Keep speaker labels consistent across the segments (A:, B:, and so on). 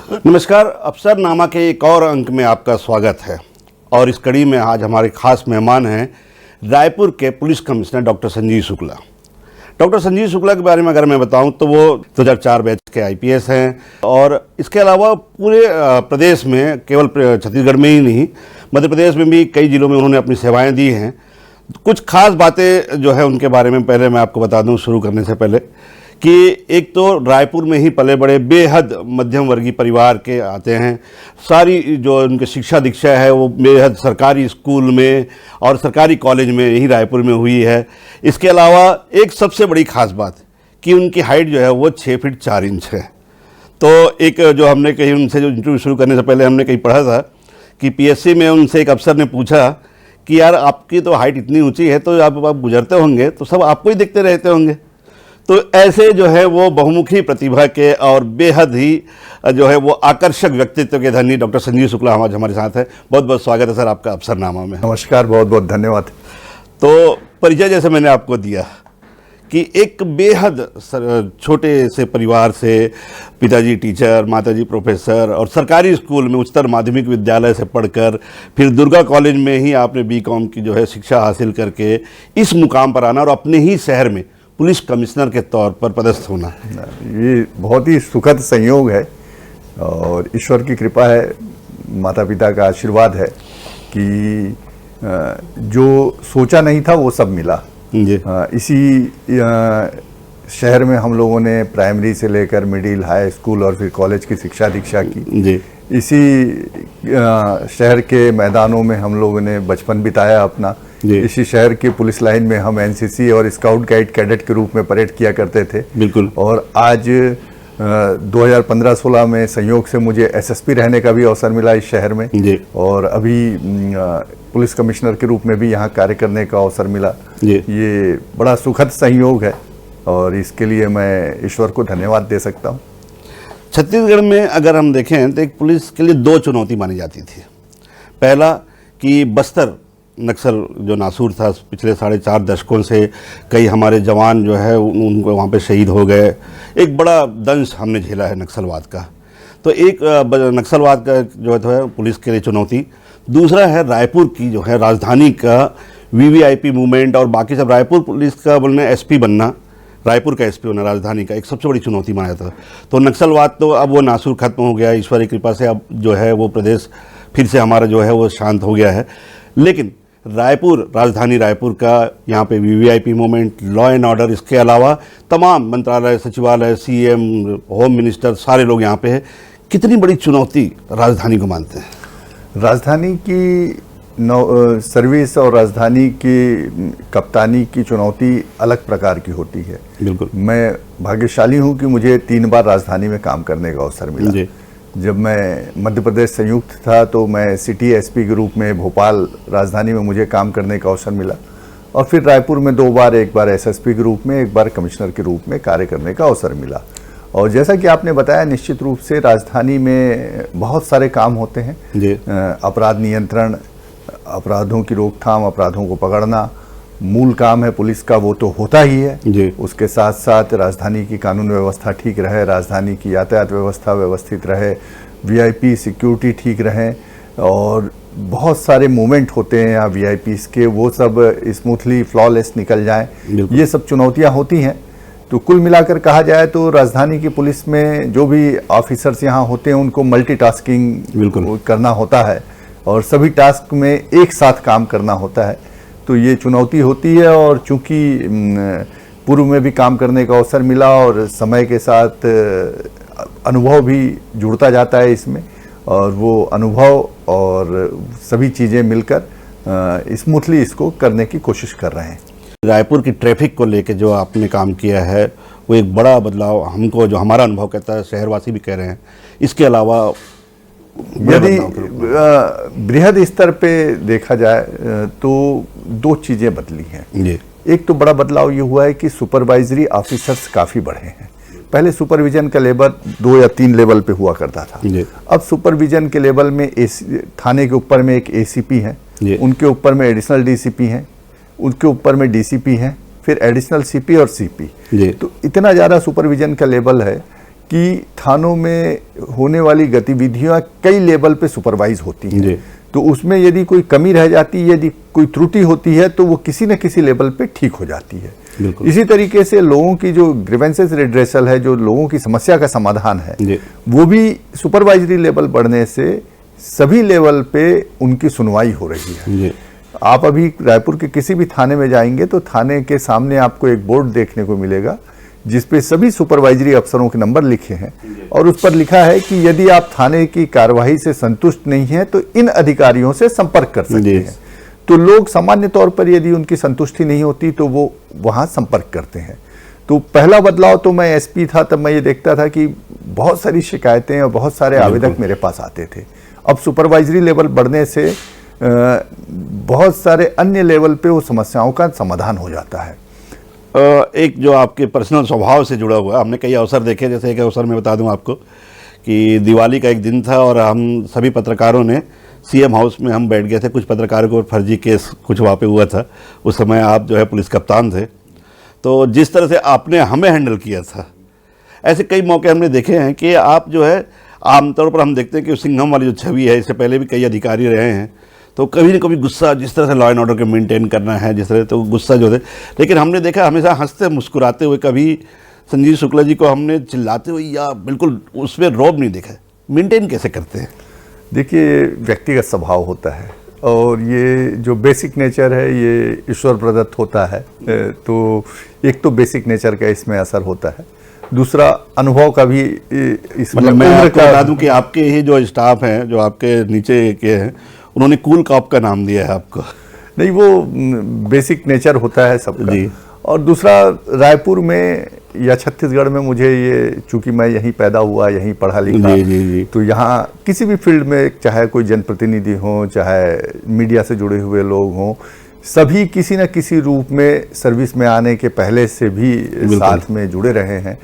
A: नमस्कार, अफसरनामा के एक और अंक में आपका स्वागत है। और इस कड़ी में आज हमारे खास मेहमान हैं रायपुर के police commissioner doctor Sanjeev Shukla. Doctor Sanjeev Shukla के बारे में अगर मैं बताऊं तो वो 2004 बैच के आईपीएस हैं और इसके अलावा पूरे प्रदेश में, केवल छत्तीसगढ़ में ही नहीं, मध्य प्रदेश में भी कई जिलों में उन्होंने अपनी सेवाएं दी हैं। कुछ खास बातें जो है उनके बारे में पहले मैं आपको बता दूं शुरू करने से पहले कि एक तो रायपुर में ही पले बड़े बेहद मध्यम वर्गीय परिवार के आते हैं। सारी जो उनकी शिक्षा दीक्षा है वो बेहद सरकारी स्कूल में और सरकारी कॉलेज में यही रायपुर में हुई है। इसके अलावा एक सबसे बड़ी खास बात कि उनकी हाइट जो है वो 6 फीट 4 इंच है। तो एक जो हमने कहीं उनसे जो इंटरव्यू शुरू करने से पहले हमने कहीं पढ़ा था कि पीएससी में उनसे एक अफसर ने पूछा कि यार आपकी तो हाइट इतनी ऊंची है तो आप गुजरते होंगे तो सब आपको ही देखते रहते होंगे। तो ऐसे जो है वो बहुमुखी प्रतिभा के और बेहद ही जो है वो आकर्षक व्यक्तित्व के धनी डॉक्टर संजीव शुक्ला हमारे साथ है। बहुत बहुत स्वागत है सर आपका अफसरनामा में।
B: नमस्कार, बहुत बहुत धन्यवाद।
A: तो परिचय जैसे मैंने आपको दिया कि एक बेहद छोटे से परिवार से, पिताजी टीचर, माताजी प्रोफेसर और सरकारी स्कूल में उच्चतर माध्यमिक विद्यालय से पढ़कर फिर दुर्गा कॉलेज में ही आपने बीकॉम की जो है शिक्षा हासिल करके इस मुकाम पर आना और अपने ही शहर में पुलिस कमिश्नर के तौर पर पदस्थ होना,
B: ये बहुत ही सुखद संयोग है और ईश्वर की कृपा है, माता पिता का आशीर्वाद है कि जो सोचा नहीं था वो सब मिला। इसी शहर में हम लोगों ने प्राइमरी से लेकर मिडिल, हाई स्कूल और फिर कॉलेज की शिक्षा दीक्षा की। इसी शहर के मैदानों में हम लोगों ने बचपन बिताया अपना। इसी शहर के पुलिस लाइन में हम एनसीसी और स्काउट गाइड कैडेट के रूप में परेड किया करते थे।
A: बिल्कुल।
B: और आज 2015-16 में संयोग से मुझे एसएसपी रहने का भी अवसर मिला इस शहर में और अभी पुलिस कमिश्नर के रूप में भी यहाँ कार्य करने का अवसर मिला। ये बड़ा सुखद संयोग है और इसके लिए मैं ईश्वर को धन्यवाद दे सकता हूँ।
A: छत्तीसगढ़ में अगर हम देखें तो एक पुलिस के लिए 2 चुनौती मानी जाती थी। पहला कि बस्तर नक्सल जो नासूर था, पिछले 4.5 दशकों से कई हमारे जवान जो है उनको वहाँ पे शहीद हो गए। एक बड़ा दंश हमने झेला है नक्सलवाद का। तो एक नक्सलवाद का जो है पुलिस के लिए चुनौती। दूसरा है रायपुर की जो है राजधानी का वीवीआईपी मूवमेंट और बाकी सब। रायपुर पुलिस का बोलने एसपी बनना, रायपुर का एसपी होना राजधानी का, एक सबसे बड़ी चुनौती माना जाता था। तो नक्सलवाद तो अब वो नासूर खत्म हो गया, ईश्वर की कृपा से अब जो है वो प्रदेश फिर से हमारा जो है वो शांत हो गया है। लेकिन रायपुर, राजधानी रायपुर का यहाँ पे VVIP movement, law and order, इसके अलावा तमाम मंत्रालय, सचिवालय, सीएम, होम मिनिस्टर, सारे लोग यहाँ पे हैं। कितनी बड़ी चुनौती राजधानी को मानते हैं?
B: राजधानी की सर्विस और राजधानी की कप्तानी की चुनौती अलग प्रकार की होती है।
A: बिल्कुल।
B: मैं भाग्यशाली हूँ कि मुझे 3 बार राजधानी में काम करने का अवसर मिला। जब मैं मध्य प्रदेश संयुक्त था तो मैं सिटी एसपी के रूप में भोपाल राजधानी में मुझे काम करने का अवसर मिला और फिर रायपुर में 2 बार, एक बार एसएसपी के रूप में, एक बार कमिश्नर के रूप में कार्य करने का अवसर मिला। और जैसा कि आपने बताया, निश्चित रूप से राजधानी में बहुत सारे काम होते हैं। अपराध नियंत्रण, अपराधों की रोकथाम, अपराधों को पकड़ना मूल काम है पुलिस का, वो तो होता ही है। उसके साथ साथ राजधानी की कानून व्यवस्था ठीक रहे, राजधानी की यातायात व्यवस्था व्यवस्थित रहे, वीआईपी सिक्योरिटी ठीक रहे और बहुत सारे मूवमेंट होते हैं यहाँ वीआईपीज़ के, वो सब स्मूथली फ्लॉलेस निकल जाएं। ये सब चुनौतियाँ होती हैं। तो कुल मिलाकर कहा जाए तो राजधानी की पुलिस में जो भी ऑफिसर्स यहाँ होते हैं उनको मल्टीटास्किंग करना होता है और सभी टास्क में एक साथ काम करना होता है। तो ये चुनौती होती है और चूंकि पूर्व में भी काम करने का अवसर मिला और समय के साथ अनुभव भी जुड़ता जाता है इसमें और वो अनुभव और सभी चीज़ें मिलकर स्मूथली इसको करने की कोशिश कर रहे हैं।
A: रायपुर की ट्रैफिक को लेके जो आपने काम किया है वो एक बड़ा बदलाव हमको, जो हमारा अनुभव कहता है, शहरवासी भी कह रहे हैं। इसके अलावा
B: यदि बृहद स्तर पे देखा जाए तो 2 चीज़ें बदली हैं। एक तो बड़ा बदलाव ये हुआ है कि सुपरवाइजरी ऑफिसर्स काफ़ी बढ़े हैं। पहले सुपरविजन का लेवल 2 या 3 लेवल पे हुआ करता था। अब सुपरविजन के लेवल में थाने के ऊपर में एक एसीपी है, उनके ऊपर में एडिशनल डीसीपी हैं, उनके ऊपर में डीसीपी हैं, फिर एडिशनल सीपी और सीपी। तो इतना ज़्यादा सुपरविजन का लेवल है कि थानों में होने वाली गतिविधियां कई लेवल पे सुपरवाइज होती हैं, तो उसमें यदि कोई कमी रह जाती है, यदि कोई त्रुटि होती है, तो वो किसी न किसी लेवल पे ठीक हो जाती है। इसी तरीके से लोगों की जो ग्रीवेंसेस रिड्रेसल है, जो लोगों की समस्या का समाधान है, वो भी सुपरवाइजरी लेवल बढ़ने से सभी लेवल पे उनकी सुनवाई हो रही है। आप अभी रायपुर के किसी भी थाने में जाएंगे तो थाने के सामने आपको एक बोर्ड देखने को मिलेगा जिसपे सभी सुपरवाइजरी अफसरों के नंबर लिखे हैं और उस पर लिखा है कि यदि आप थाने की कार्यवाही से संतुष्ट नहीं हैं तो इन अधिकारियों से संपर्क कर सकते हैं। तो लोग सामान्य तौर पर यदि उनकी संतुष्टि नहीं होती तो वो वहां संपर्क करते हैं। तो पहला बदलाव तो मैं एसपी था तब मैं ये देखता था कि बहुत सारी शिकायतें और बहुत सारे आवेदक मेरे पास आते थे। अब सुपरवाइजरी लेवल बढ़ने से बहुत सारे अन्य लेवल पे वो समस्याओं का समाधान हो जाता है।
A: एक जो आपके पर्सनल स्वभाव से जुड़ा हुआ, हमने कई अवसर देखे, जैसे एक अवसर मैं बता दूं आपको कि दिवाली का एक दिन था और हम सभी पत्रकारों ने सीएम हाउस में हम बैठ गए थे। कुछ पत्रकारों को फर्जी केस कुछ वहाँ पे हुआ था, उस समय आप जो है पुलिस कप्तान थे, तो जिस तरह से आपने हमें हैंडल किया था, ऐसे कई मौके हमने देखे हैं कि आप जो है आमतौर पर हम देखते हैं कि सिंघम वाली जो छवि है, इससे पहले भी कई अधिकारी रहे हैं, तो कभी न कभी गुस्सा, जिस तरह से लॉ एंड ऑर्डर के मेंटेन करना है जिस तरह, तो गुस्सा जो है, लेकिन हमने देखा हमेशा हंसते मुस्कुराते हुए, कभी संजीव शुक्ला जी को हमने चिल्लाते हुए या बिल्कुल उसमें रौब नहीं देखा। मेंटेन कैसे करते हैं?
B: देखिए, व्यक्तिगत स्वभाव होता है और ये जो बेसिक नेचर है ये ईश्वर प्रदत्त होता है। तो एक तो बेसिक नेचर का इसमें असर होता है, दूसरा अनुभव का भी इसमें।
A: मतलब मैं आपको बता दूं कि आपके ही जो स्टाफ हैं, जो आपके नीचे के हैं, उन्होंने कूल कॉप का नाम दिया है आपको।
B: नहीं, वो बेसिक नेचर होता है सबका जी। और दूसरा, रायपुर में या छत्तीसगढ़ में मुझे ये, चूंकि मैं यहीं पैदा हुआ, यहीं पढ़ा लिखा, जी। तो यहाँ किसी भी फील्ड में, चाहे कोई जनप्रतिनिधि हो, चाहे मीडिया से जुड़े हुए लोग हों, सभी किसी न किसी रूप में सर्विस में आने के पहले से भी साथ में जुड़े रहे हैं।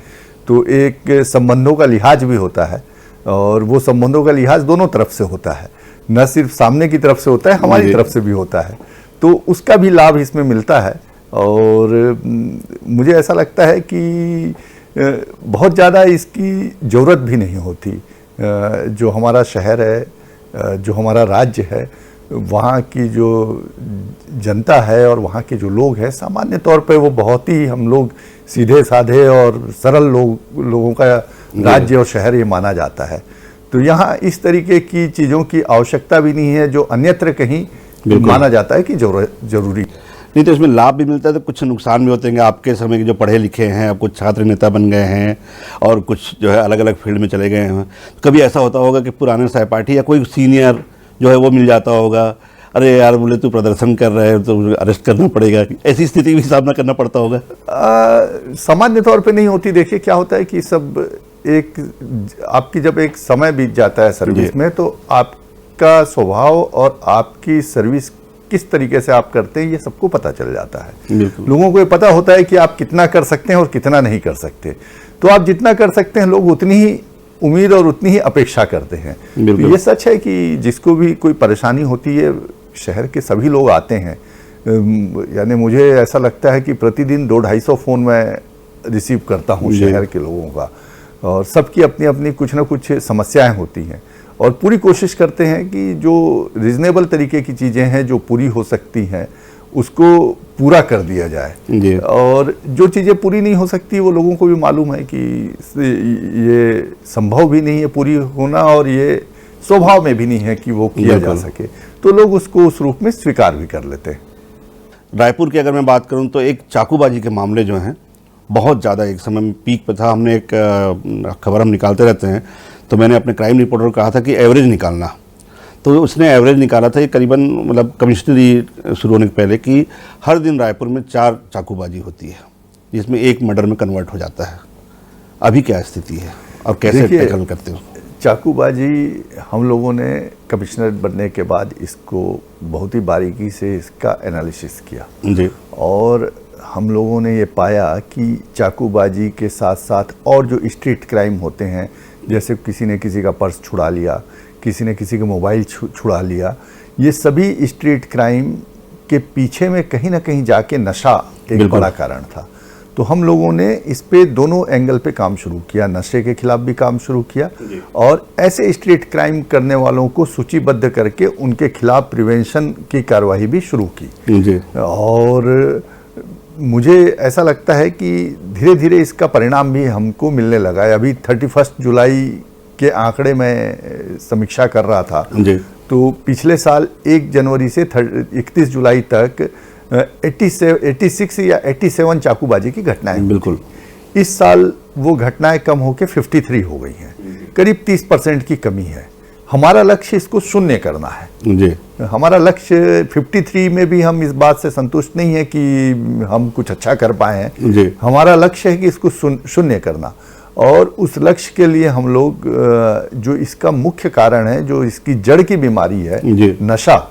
B: तो एक संबंधों का लिहाज भी होता है और वो संबंधों का लिहाज दोनों तरफ से होता है, न सिर्फ सामने की तरफ से होता है, हमारी तरफ से भी होता है। तो उसका भी लाभ इसमें मिलता है और मुझे ऐसा लगता है कि बहुत ज़्यादा इसकी ज़रूरत भी नहीं होती। जो हमारा शहर है, जो हमारा राज्य है, वहाँ की जो जनता है और वहाँ के जो लोग हैं, सामान्य तौर पे वो बहुत ही, हम लोग सीधे साधे और सरल लोगों का राज्य और शहर ये माना जाता है। तो यहाँ इस तरीके की चीज़ों की आवश्यकता भी नहीं है जो अन्यत्र कहीं माना जाता है कि जरूरी।
A: नहीं, तो इसमें लाभ भी मिलता है तो कुछ नुकसान भी होते हैं। आपके समय के जो पढ़े लिखे हैं, अब कुछ छात्र नेता बन गए हैं और कुछ जो है अलग अलग फील्ड में चले गए हैं, कभी ऐसा होता होगा कि पुराने सहपाठी या कोई सीनियर जो है वो मिल जाता होगा, अरे यार बोले तू प्रदर्शन कर रहे है तो अरेस्ट करना पड़ेगा, ऐसी स्थिति भी सामना करना पड़ता होगा?
B: सामान्य तौर पे नहीं होती। देखिए, क्या होता है कि सब एक, आपकी जब एक समय बीत जाता है सर्विस में, तो आपका स्वभाव और आपकी सर्विस किस तरीके से आप करते हैं ये सबको पता चल जाता है। लोगों को ये पता होता है कि आप कितना कर सकते हैं और कितना नहीं कर सकते। तो आप जितना कर सकते हैं, लोग उतनी ही उम्मीद और उतनी ही अपेक्षा करते हैं। तो ये सच है कि जिसको भी कोई परेशानी होती है, शहर के सभी लोग आते हैं। यानी मुझे ऐसा लगता है कि प्रतिदिन 200-250 फ़ोन मैं रिसीव करता हूँ शहर के लोगों का, और सबकी अपनी अपनी कुछ ना कुछ समस्याएं होती हैं और पूरी कोशिश करते हैं कि जो रीजनेबल तरीके की चीज़ें हैं जो पूरी हो सकती हैं उसको पूरा कर दिया जाए। और जो चीज़ें पूरी नहीं हो सकती वो लोगों को भी मालूम है कि ये संभव भी नहीं है पूरी होना, और ये स्वभाव में भी नहीं है कि वो किया जा सके, तो लोग उसको उस रूप में स्वीकार भी कर लेते हैं।
A: रायपुर की अगर मैं बात करूं तो एक चाकूबाजी के मामले जो हैं बहुत ज़्यादा एक समय में पीक पे था। हमने एक खबर हम निकालते रहते हैं, तो मैंने अपने क्राइम रिपोर्टर को कहा था कि एवरेज निकालना, तो उसने एवरेज निकाला था ये करीबन, मतलब कमिश्नरी शुरू होने के पहले, कि हर दिन रायपुर में 4 चाकूबाजी होती है जिसमें एक मर्डर में कन्वर्ट हो जाता है। अभी क्या स्थिति है और कैसे टैकल करते हो?
B: चाकूबाजी हम लोगों ने कमिश्नर बनने के बाद इसको बहुत ही बारीकी से इसका एनालिसिस किया
A: जी,
B: और हम लोगों ने ये पाया कि चाकूबाजी के साथ साथ और जो स्ट्रीट क्राइम होते हैं, जैसे किसी ने किसी का पर्स छुड़ा लिया, किसी ने किसी का मोबाइल छुड़ा लिया, ये सभी स्ट्रीट क्राइम के पीछे में कहीं ना कहीं जाके नशा एक बड़ा कारण था। तो हम लोगों ने इस पे दोनों एंगल पे काम शुरू किया, नशे के खिलाफ भी काम शुरू किया और ऐसे स्ट्रीट क्राइम करने वालों को सूचीबद्ध करके उनके खिलाफ प्रिवेंशन की कार्रवाई भी शुरू की। और मुझे ऐसा लगता है कि धीरे धीरे इसका परिणाम भी हमको मिलने लगा है। अभी 31 जुलाई के आंकड़े में समीक्षा कर रहा था तो पिछले साल 1 जनवरी से 31 जुलाई तक 86 या 87 चाकूबाजी की घटनाएं,
A: बिल्कुल।
B: इस साल वो घटनाएं कम होकर 53 हो गई हैं, करीब 30% की कमी है। हमारा लक्ष्य इसको शून्य करना है
A: जी।
B: हमारा लक्ष्य 53 में भी हम इस बात से संतुष्ट नहीं है कि हम कुछ अच्छा कर पाए हैं। हमारा लक्ष्य है कि इसको शून्य करना और उस लक्ष्य के लिए हम लोग जो इसका मुख्य कारण है, जो इसकी जड़ की बीमारी है नशा,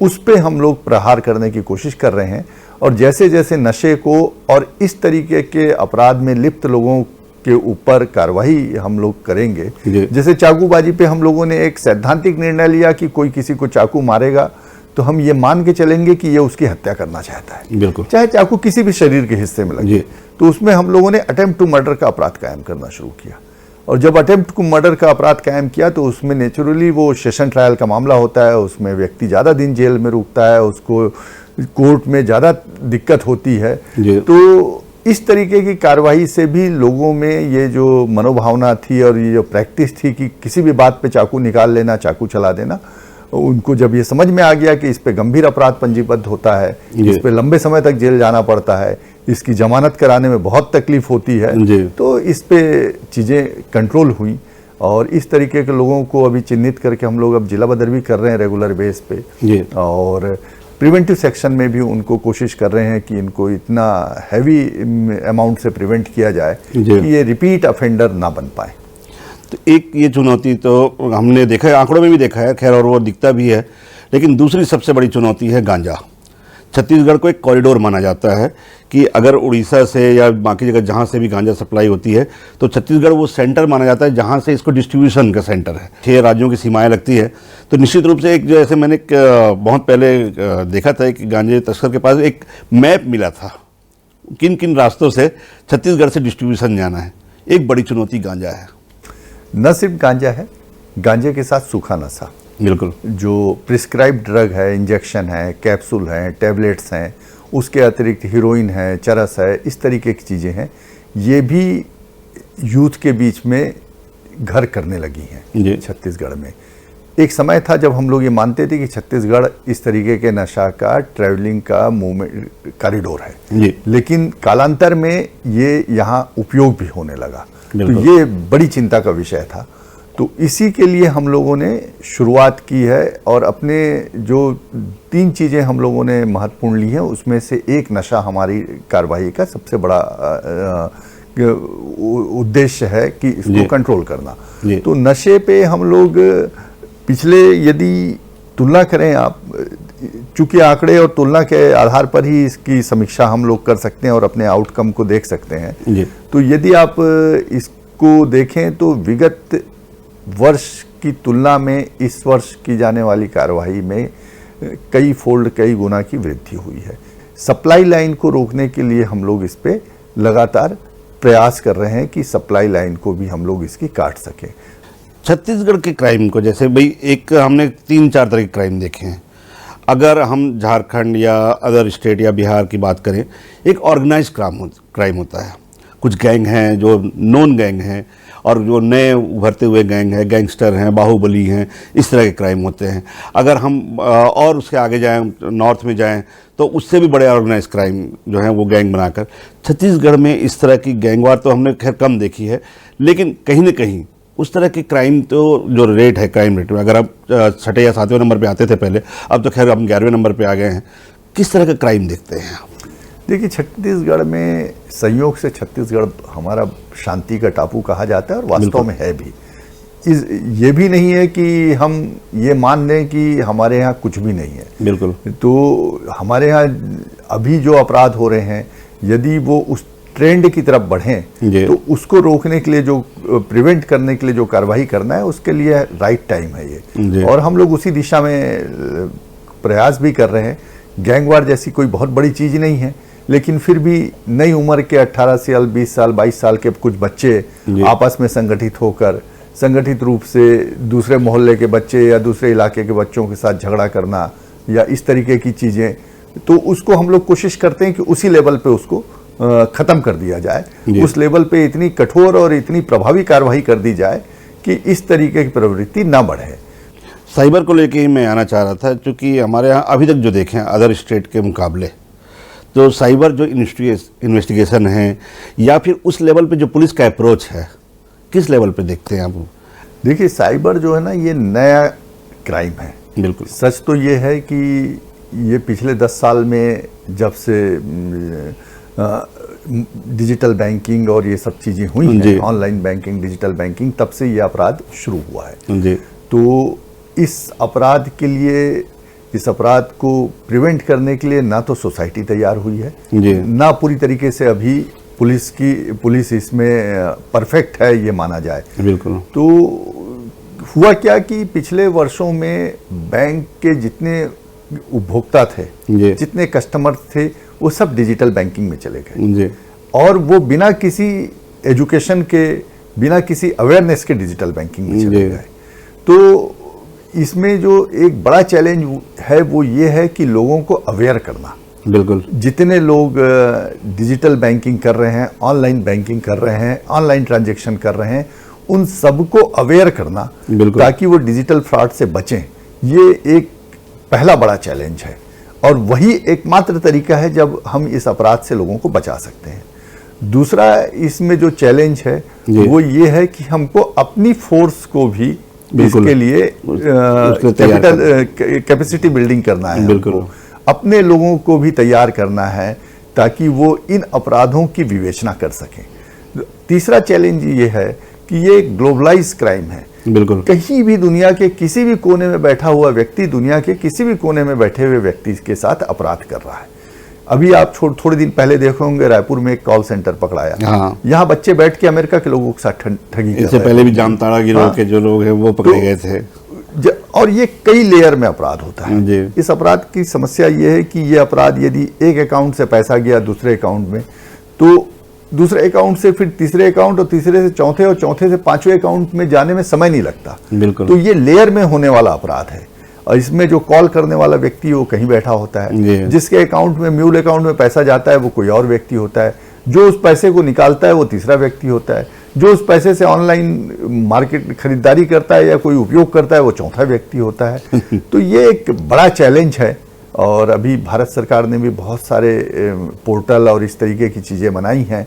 B: उस पे हम लोग प्रहार करने की कोशिश कर रहे हैं। और जैसे जैसे नशे को और इस तरीके के अपराध में लिप्त लोगों के ऊपर कार्रवाई हम लोग करेंगे, जैसे चाकूबाजी पे हम लोगों ने एक सैद्धांतिक निर्णय लिया कि कोई किसी को चाकू मारेगा तो हम ये मान के चलेंगे कि ये उसकी हत्या करना चाहता है,
A: बिल्कुल,
B: चाहे चाकू किसी भी शरीर के हिस्से में लगे। तो उसमें हम लोगों ने अटेम्प्ट टू मर्डर का अपराध कायम करना शुरू किया और जब अटेम्प्ट टू मर्डर का अपराध कायम किया तो उसमें नेचुरली वो सेशन ट्रायल का मामला होता है, उसमें व्यक्ति ज़्यादा दिन जेल में रुकता है, उसको कोर्ट में ज़्यादा दिक्कत होती है। तो इस तरीके की कार्रवाई से भी लोगों में ये जो मनोभावना थी और ये जो प्रैक्टिस थी कि किसी भी बात पे चाकू निकाल लेना, चाकू चला देना, उनको जब ये समझ में आ गया कि इस पे गंभीर अपराध पंजीबद्ध होता है, इस पे लंबे समय तक जेल जाना पड़ता है, इसकी जमानत कराने में बहुत तकलीफ होती है, तो इस पे चीज़ें कंट्रोल हुई और इस तरीके के लोगों को अभी चिन्हित करके हम लोग अब जिला बदर भी कर रहे हैं रेगुलर बेस पे और प्रिवेंटिव सेक्शन में भी उनको कोशिश कर रहे हैं कि इनको इतना हैवी अमाउंट से प्रिवेंट किया जाए कि ये रिपीट ऑफेंडर ना बन पाए।
A: तो एक ये चुनौती तो हमने देखा है, आंकड़ों में भी देखा है खैर, और वो दिखता भी है, लेकिन दूसरी सबसे बड़ी चुनौती है गांजा। छत्तीसगढ़ को एक कॉरिडोर माना जाता है कि अगर उड़ीसा से या बाकी जगह जहाँ से भी गांजा सप्लाई होती है तो छत्तीसगढ़ वो सेंटर माना जाता है जहाँ से इसको डिस्ट्रीब्यूशन का सेंटर है। 6 राज्यों की सीमाएं लगती है, तो निश्चित रूप से एक जो ऐसे मैंने बहुत पहले देखा था कि गांजे तस्कर के पास एक मैप मिला था किन किन रास्तों से छत्तीसगढ़ से डिस्ट्रीब्यूशन जाना है। एक बड़ी चुनौती गांजा है।
B: न सिर्फ गांजा है, गांजे के साथ सूखा नशा, बिल्कुल, जो प्रिस्क्राइब ड्रग है, इंजेक्शन है, कैप्सूल हैं, टैबलेट्स हैं, उसके अतिरिक्त हीरोइन है, चरस है, इस तरीके की चीज़ें हैं, ये भी यूथ के बीच में घर करने लगी हैं छत्तीसगढ़ में। एक समय था जब हम लोग ये मानते थे कि छत्तीसगढ़ इस तरीके के नशा का ट्रैवलिंग का मूवमेंट कॉरिडोर है, लेकिन कालांतर में ये यहाँ उपयोग भी होने लगा, तो ये बड़ी चिंता का विषय था। तो इसी के लिए हम लोगों ने शुरुआत की है और अपने जो 3 चीज़ें हम लोगों ने महत्वपूर्ण ली हैं उसमें से एक नशा हमारी कार्रवाई का सबसे बड़ा उद्देश्य है कि इसको कंट्रोल करना। तो नशे पे हम लोग पिछले यदि तुलना करें, आप चूंकि आंकड़े और तुलना के आधार पर ही इसकी समीक्षा हम लोग कर सकते हैं और अपने आउटकम को देख सकते हैं। तो यदि आप इसको देखें तो विगत वर्ष की तुलना में इस वर्ष की जाने वाली कार्रवाई में कई फोल्ड, कई गुना की वृद्धि हुई है। सप्लाई लाइन को रोकने के लिए हम लोग इस पे लगातार प्रयास कर रहे हैं कि सप्लाई लाइन को भी हम लोग इसकी काट सकें।
A: छत्तीसगढ़ के क्राइम को, जैसे भाई एक हमने 3-4 तरह के क्राइम देखे हैं, अगर हम झारखंड या अदर स्टेट या बिहार की बात करें, एक ऑर्गेनाइज क्राइम होता है। कुछ गैंग हैं जो नॉन गैंग हैं और जो नए उभरते हुए गैंग हैं, गैंगस्टर हैं, बाहुबली हैं, इस तरह के क्राइम होते हैं। अगर हम और उसके आगे जाएं, नॉर्थ में जाएं, तो उससे भी बड़े ऑर्गेनाइज क्राइम जो हैं वो गैंग बनाकर। छत्तीसगढ़ में इस तरह की गैंगवार तो हमने खैर कम देखी है, लेकिन कहीं ना कहीं उस तरह के क्राइम तो जो रेट है, क्राइम रेट में, अगर आप 6 या 7वें नंबर पे आते थे पहले, अब तो खैर हम 11वें नंबर पे आ गए हैं। किस तरह का क्राइम देखते हैं आप?
B: देखिए, छत्तीसगढ़ में संयोग से छत्तीसगढ़ हमारा शांति का टापू कहा जाता है और वास्तव में है भी। ये भी नहीं है कि हम ये मान लें कि हमारे यहाँ कुछ भी नहीं है। बिल्कुल। तो हमारे यहाँ अभी जो अपराध हो रहे हैं, यदि वो उस ट्रेंड की तरफ बढ़ें तो उसको रोकने के लिए, जो प्रिवेंट करने के लिए जो कार्रवाई करना है, उसके लिए राइट टाइम है ये, और हम लोग उसी दिशा में प्रयास भी कर रहे हैं। गैंगवार जैसी कोई बहुत बड़ी चीज़ नहीं है, लेकिन फिर भी नई उम्र के 18 साल, 20 साल, 22 साल के कुछ बच्चे आपस में संगठित होकर संगठित रूप से दूसरे मोहल्ले के बच्चे या दूसरे इलाके के बच्चों के साथ झगड़ा करना या इस तरीके की चीज़ें, तो उसको हम लोग कोशिश करते हैं कि उसी लेवल पे उसको ख़त्म कर दिया जाए। उस लेवल पे इतनी कठोर और इतनी प्रभावी कार्रवाई कर दी जाए कि इस तरीके की प्रवृत्ति ना बढ़े।
A: साइबर को लेके ही मैं आना चाह रहा था, क्योंकि हमारे यहाँ अभी तक जो देखें अदर स्टेट के मुकाबले, तो साइबर जो इन्वेस्टिगेशन है या फिर उस लेवल पे जो पुलिस का अप्रोच है, किस लेवल पे देखते हैं आप? देखिए,
B: साइबर जो है ना, ये नया क्राइम है।
A: बिल्कुल।
B: सच तो ये है कि ये पिछले 10 साल में जब से डिजिटल बैंकिंग और ये सब चीज़ें हुई हैं, ऑनलाइन बैंकिंग, डिजिटल बैंकिंग, तब से ये अपराध शुरू हुआ है।
A: जी।
B: तो इस अपराध के लिए, इस अपराध को प्रिवेंट करने के लिए ना तो सोसाइटी तैयार हुई है, ना पूरी तरीके से अभी पुलिस इसमें परफेक्ट है ये माना जाए।
A: बिल्कुल।
B: तो हुआ क्या कि पिछले वर्षों में बैंक के जितने उपभोक्ता थे, जितने कस्टमर थे, वो सब डिजिटल बैंकिंग में चले गए और वो बिना किसी एजुकेशन के, बिना किसी अवेयरनेस के डिजिटल बैंकिंग में चले गए। तो इसमें जो एक बड़ा चैलेंज है वो ये है कि लोगों को अवेयर करना।
A: बिल्कुल।
B: जितने लोग डिजिटल बैंकिंग कर रहे हैं, ऑनलाइन बैंकिंग कर रहे हैं, ऑनलाइन ट्रांजैक्शन कर रहे हैं, उन सबको अवेयर करना ताकि वो डिजिटल फ्रॉड से बचें, ये एक पहला बड़ा चैलेंज है और वही एकमात्र तरीका है जब हम इस अपराध से लोगों को बचा सकते हैं। दूसरा इसमें जो चैलेंज है वो ये है कि हमको अपनी फोर्स को भी इसके लिए कैपेसिटी बिल्डिंग करना है। बिल्कुल। अपने लोगों को भी तैयार करना है ताकि वो इन अपराधों की विवेचना कर सकें। तीसरा चैलेंज ये है कि ये ग्लोबलाइज क्राइम है।
A: बिल्कुल।
B: कहीं भी दुनिया के किसी भी कोने में बैठा हुआ व्यक्ति दुनिया के किसी भी कोने में बैठे हुए व्यक्ति के साथ अपराध कर रहा है। अभी आप थोड़े दिन पहले देखे होंगे, रायपुर में एक कॉल सेंटर पकड़ाया। हाँ। यहाँ बच्चे बैठ के अमेरिका के लोगों के साथ ठगी कर
A: इससे पहले भी जामताड़ा गिरोह के जो लोग हैं वो पकड़े गए थे।
B: और ये कई लेयर में अपराध होता है। इस अपराध की समस्या ये है कि ये अपराध यदि एक अकाउंट से पैसा गया दूसरे अकाउंट में, तो दूसरे अकाउंट से फिर तीसरे अकाउंट और तीसरे से चौथे और चौथे से पांचवें अकाउंट में जाने में समय नहीं लगता।
A: बिल्कुल।
B: तो ये लेयर में होने वाला अपराध है और इसमें जो कॉल करने वाला व्यक्ति वो कहीं बैठा होता है, जिसके अकाउंट में, म्यूल अकाउंट में पैसा जाता है वो कोई और व्यक्ति होता है, जो उस पैसे को निकालता है वो तीसरा व्यक्ति होता है, जो उस पैसे से ऑनलाइन मार्केट खरीदारी करता है या कोई उपयोग करता है वो चौथा व्यक्ति होता है। तो ये एक बड़ा चैलेंज है और अभी भारत सरकार ने भी बहुत सारे पोर्टल और इस तरीके की चीज़ें बनाई हैं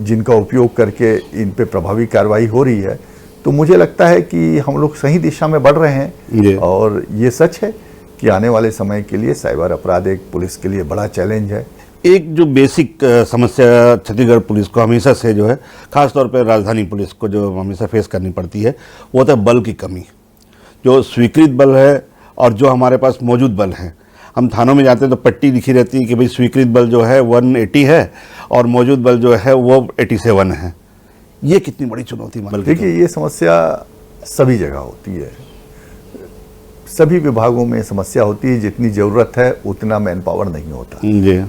B: जिनका उपयोग करके इन पे प्रभावी कार्रवाई हो रही है। तो मुझे लगता है कि हम लोग सही दिशा में बढ़ रहे हैं और ये सच है कि आने वाले समय के लिए साइबर अपराध एक पुलिस के लिए बड़ा चैलेंज है।
A: एक जो बेसिक समस्या छत्तीसगढ़ पुलिस को हमेशा से जो है, खासतौर पर राजधानी पुलिस को जो हमेशा फेस करनी पड़ती है, वो होता है बल की कमी। जो स्वीकृत बल है और जो हमारे पास मौजूद बल हैं, हम थानों में जाते हैं तो पट्टी लिखी रहती है कि भाई स्वीकृत बल जो है 180 है और मौजूद बल जो है वो 87 है। ये कितनी बड़ी चुनौती मान लीजिए।
B: देखिए, ये समस्या सभी जगह होती है, सभी विभागों में समस्या होती है। जितनी जरूरत है उतना मैन पावर नहीं होता।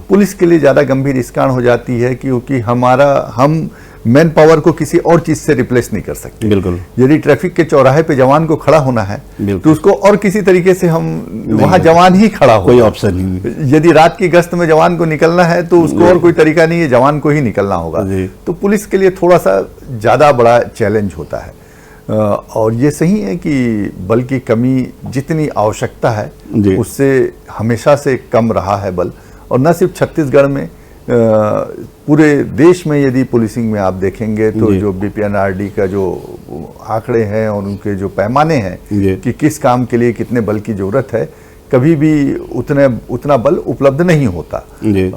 B: पुलिस के लिए ज़्यादा गंभीर इस कारण हो जाती है क्योंकि हम मैन पावर को किसी और चीज से रिप्लेस नहीं कर सकते।
A: बिल्कुल।
B: यदि ट्रैफिक के चौराहे पे जवान को खड़ा होना है तो उसको और किसी तरीके से हम वहां जवान ही खड़ा हो,
A: कोई ऑप्शन नहीं।
B: यदि रात की गश्त में जवान को निकलना है तो उसको और कोई तरीका नहीं है, जवान को ही निकलना होगा। तो पुलिस के लिए थोड़ा सा ज्यादा बड़ा चैलेंज होता है और ये सही है कि बल की कमी जितनी आवश्यकता है उससे हमेशा से कम रहा है बल। और न सिर्फ छत्तीसगढ़ में, पूरे देश में यदि पुलिसिंग में आप देखेंगे तो जो बीपीएनआरडी का जो आंकड़े हैं और उनके जो पैमाने हैं कि किस काम के लिए कितने बल की जरूरत है, कभी भी उतना बल उपलब्ध नहीं होता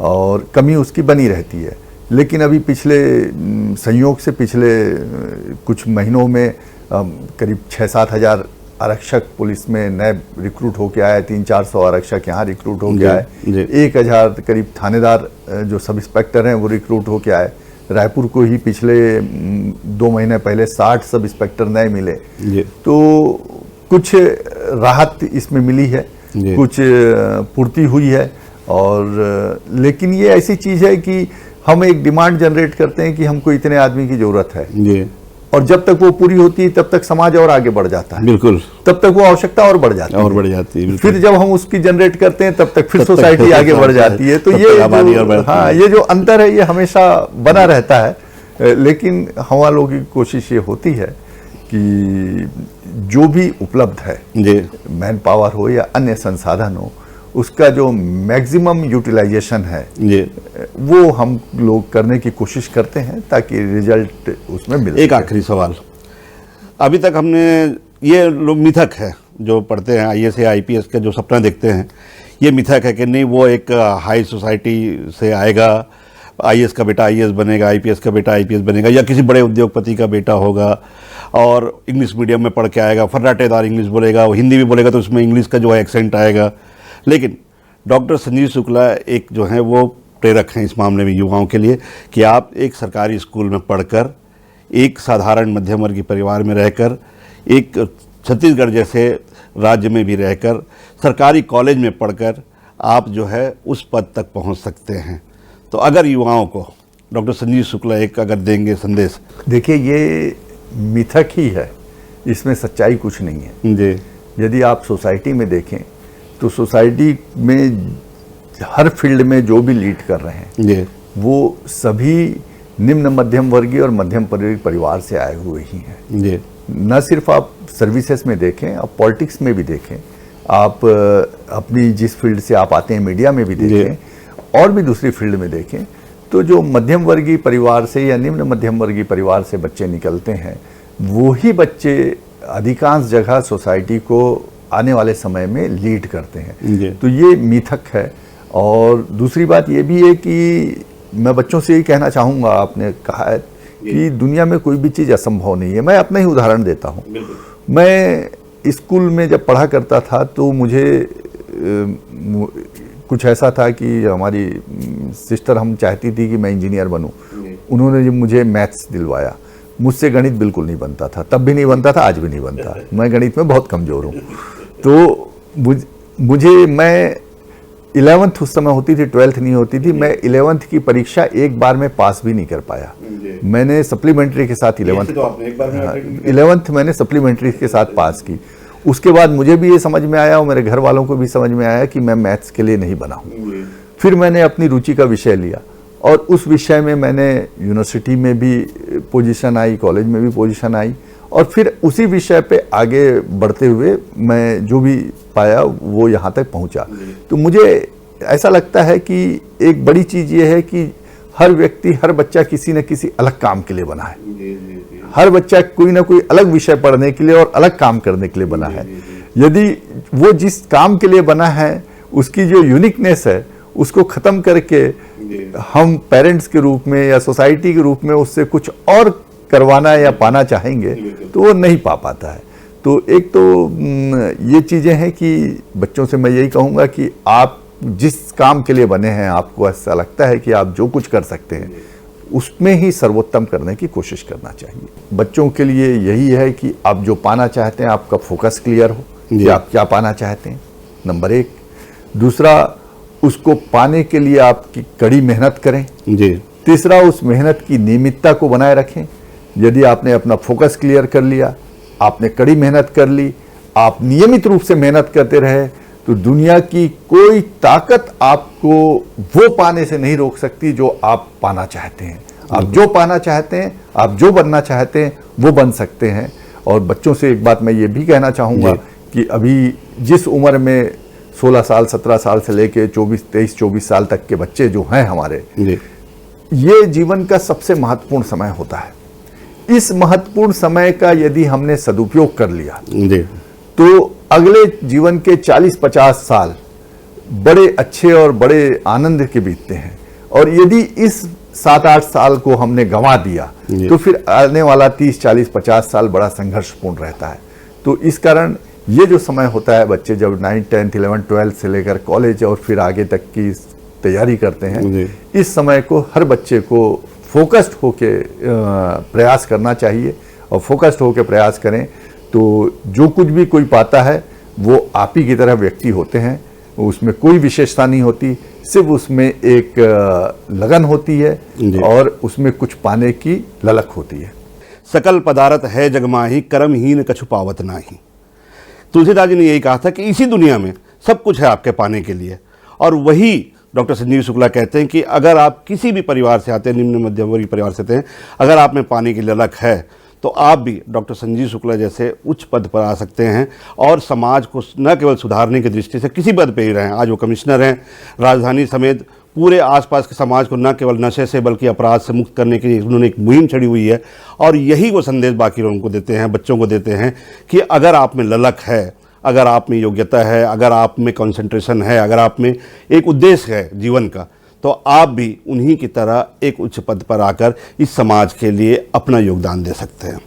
B: और कमी उसकी बनी रहती है। लेकिन अभी पिछले संयोग से पिछले कुछ महीनों में करीब 6-7 हज़ार आरक्षक पुलिस में नए रिक्रूट होके आए, 300-400 आरक्षक यहाँ रिक्रूट होके आए, 1000 करीब थानेदार जो सब इंस्पेक्टर हैं वो रिक्रूट होके आए। रायपुर को ही पिछले 2 महीने पहले 60 सब इंस्पेक्टर नए मिले। तो कुछ राहत इसमें मिली है, कुछ पूर्ति हुई है और लेकिन ये ऐसी चीज है कि हम एक डिमांड जनरेट करते हैं कि हमको इतने आदमी की जरूरत है
A: जी,
B: और जब तक वो पूरी होती है तब तक समाज और आगे बढ़ जाता है,
A: बिल्कुल,
B: तब तक वो आवश्यकता और बढ़ जाती है,
A: और बढ़ जाती है, बिल्कुल।
B: फिर जब हम उसकी जनरेट करते हैं तब तक फिर
A: तब तक
B: सोसाइटी आगे बढ़ जाती है। तो
A: तब
B: ये
A: तक आबादी और
B: जो,
A: बढ़ती
B: हाँ,
A: है।
B: ये जो अंतर है ये हमेशा बना रहता है। लेकिन हम वालों की कोशिश ये होती है कि जो भी उपलब्ध है,
A: जी,
B: मैन पावर हो या अन्य संसाधन हो, उसका जो मैक्सिमम यूटिलाइजेशन है
A: जी।
B: वो हम लोग करने की कोशिश करते हैं ताकि रिजल्ट उसमें मिले।
A: एक आखिरी सवाल, अभी तक हमने ये लोग मिथक है जो पढ़ते हैं आईएएस या आईपीएस का जो सपना देखते हैं, ये मिथक है कि नहीं वो एक हाई सोसाइटी से आएगा, आईएएस का बेटा आईएएस बनेगा, आईपीएस का बेटा आईपीएस बनेगा, या किसी बड़े उद्योगपति का बेटा होगा और इंग्लिश मीडियम में पढ़ के आएगा, फर्राटेदार इंग्लिश बोलेगा, हिंदी भी बोलेगा तो उसमें इंग्लिश का जो है एक्सेंट आएगा। लेकिन डॉक्टर संजीव शुक्ला एक जो है वो प्रेरक हैं इस मामले में युवाओं के लिए कि आप एक सरकारी स्कूल में पढ़कर, एक साधारण मध्यम वर्गीय परिवार में रहकर, एक छत्तीसगढ़ जैसे राज्य में भी रहकर, सरकारी कॉलेज में पढ़कर आप जो है उस पद तक पहुंच सकते हैं। तो अगर युवाओं को डॉक्टर संजीव शुक्ला एक अगर देंगे संदेश।
B: देखिए, ये मिथक ही है, इसमें सच्चाई कुछ नहीं है।
A: जी,
B: यदि आप सोसाइटी में देखें तो सोसाइटी में हर फील्ड में जो भी लीड कर रहे हैं
A: जी,
B: वो सभी निम्न मध्यम वर्गीय और मध्यम परिवार से आए हुए ही हैं।
A: जी,
B: न सिर्फ आप सर्विसेज में देखें, आप पॉलिटिक्स में भी देखें, आप अपनी जिस फील्ड से आप आते हैं मीडिया में भी देखें, और भी दूसरी फील्ड में देखें, तो जो मध्यम वर्गीय परिवार से या निम्न मध्यम वर्गीय परिवार से बच्चे निकलते हैं, वो ही बच्चे अधिकांश जगह सोसाइटी को आने वाले समय में लीड करते हैं। तो ये मिथक है। और दूसरी बात ये भी है कि मैं बच्चों से यही कहना चाहूँगा, आपने कहा है कि दुनिया में कोई भी चीज़ असंभव नहीं है। मैं अपना ही उदाहरण देता हूँ। मैं स्कूल में जब पढ़ा करता था तो मुझे कुछ ऐसा था कि हमारी सिस्टर हम चाहती थी कि मैं इंजीनियर बनूं। उन्होंने जब मुझे मैथ्स दिलवाया, मुझसे गणित बिल्कुल नहीं बनता था, तब भी नहीं बनता था, आज भी नहीं बनता। मैं गणित में बहुत कमज़ोर हूँ। तो मुझे मैं 11th उस समय होती थी, 12th नहीं होती थी। मैं 11th की परीक्षा एक बार में पास भी नहीं कर पाया। मैंने सप्लीमेंट्री के साथ 11th मैंने सप्लीमेंट्री के साथ पास की। उसके बाद मुझे भी ये समझ में आया और मेरे घर वालों को भी समझ में आया कि मैं मैथ्स के लिए नहीं बना हूँ। फिर मैंने अपनी रुचि का विषय लिया और उस विषय में मैंने यूनिवर्सिटी में भी पोजीशन आई, कॉलेज में भी पोजीशन आई, और फिर उसी विषय पे आगे बढ़ते हुए मैं जो भी पाया वो यहाँ तक पहुँचा। तो मुझे ऐसा लगता है कि एक बड़ी चीज़ ये है कि हर व्यक्ति, हर बच्चा किसी न किसी अलग काम के लिए बना है। हर बच्चा कोई ना कोई अलग विषय पढ़ने के लिए और अलग काम करने के लिए बना है। यदि वो जिस काम के लिए बना है उसकी जो यूनिकनेस है उसको ख़त्म करके हम पेरेंट्स के रूप में या सोसाइटी के रूप में उससे कुछ और करवाना या पाना चाहेंगे तो वो नहीं पा पाता है। तो एक तो ये चीज़ें हैं कि बच्चों से मैं यही कहूँगा कि आप जिस काम के लिए बने हैं, आपको ऐसा लगता है कि आप जो कुछ कर सकते हैं उसमें ही सर्वोत्तम करने की कोशिश करना चाहिए। बच्चों के लिए यही है कि आप जो पाना चाहते हैं आपका फोकस क्लियर हो कि आप क्या पाना चाहते हैं, नंबर 1। दूसरा, उसको पाने के लिए आपकी कड़ी मेहनत करें
A: जी।
B: तीसरा, उस मेहनत की नियमितता को बनाए रखें। यदि आपने अपना फोकस क्लियर कर लिया, आपने कड़ी मेहनत कर ली, आप नियमित रूप से मेहनत करते रहे, तो दुनिया की कोई ताकत आपको वो पाने से नहीं रोक सकती जो आप पाना चाहते हैं। आप जो पाना चाहते हैं, आप जो बनना चाहते हैं वो बन सकते हैं। और बच्चों से एक बात मैं ये भी कहना चाहूँगा कि अभी जिस उम्र में 16 साल 17 साल से लेके 23-24 साल तक के बच्चे जो हैं हमारे, ये जीवन का सबसे महत्वपूर्ण समय होता है। इस महत्वपूर्ण समय का यदि हमने सदुपयोग कर लिया तो अगले जीवन के 40-50 साल बड़े अच्छे और बड़े आनंद के बीतते हैं। और यदि इस 7-8 साल को हमने गंवा दिया तो फिर आने वाला 30-40-50 साल बड़ा संघर्षपूर्ण रहता है। तो इस कारण ये जो समय होता है, बच्चे जब 9, 10, 11, 12 से लेकर कॉलेज और फिर आगे तक की तैयारी करते हैं, इस समय को हर बच्चे को फोकस्ड होके प्रयास करना चाहिए। और फोकस्ड होके प्रयास करें तो जो कुछ भी कोई पाता है वो आप ही की तरह व्यक्ति होते हैं। उसमें कोई विशेषता नहीं होती, सिर्फ उसमें एक लगन होती है
A: जी।
B: और उसमें कुछ पाने की ललक होती है।
A: सकल पदारथ है जगमाही, कर्महीन कछु पावत नाही। तुलसीदास जी ने यही कहा था कि इसी दुनिया में सब कुछ है आपके पाने के लिए। और वही डॉक्टर संजीव शुक्ला कहते हैं कि अगर आप किसी भी परिवार से आते हैं, निम्न मध्यम वर्गीय परिवार से आते हैं, अगर आप में पाने की ललक है तो आप भी डॉक्टर संजीव शुक्ला जैसे उच्च पद पर आ सकते हैं और समाज को न केवल सुधारने की दृष्टि से किसी पद पर ही रहें। आज वो कमिश्नर हैं, राजधानी समेत पूरे आसपास के समाज को न केवल नशे से बल्कि अपराध से मुक्त करने की उन्होंने एक मुहिम छड़ी हुई है। और यही वो संदेश बाकी लोगों को देते हैं, बच्चों को देते हैं कि अगर आप में ललक है, अगर आप में योग्यता है, अगर आप में कंसंट्रेशन है, अगर आप में एक उद्देश्य है जीवन का, तो आप भी उन्हीं की तरह एक उच्च पद पर आकर इस समाज के लिए अपना योगदान दे सकते हैं।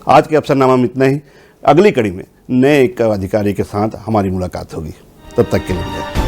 A: आज के अफसरनामा में इतना ही। अगली कड़ी में नए एक अधिकारी के साथ हमारी मुलाकात होगी। तब तक के लिए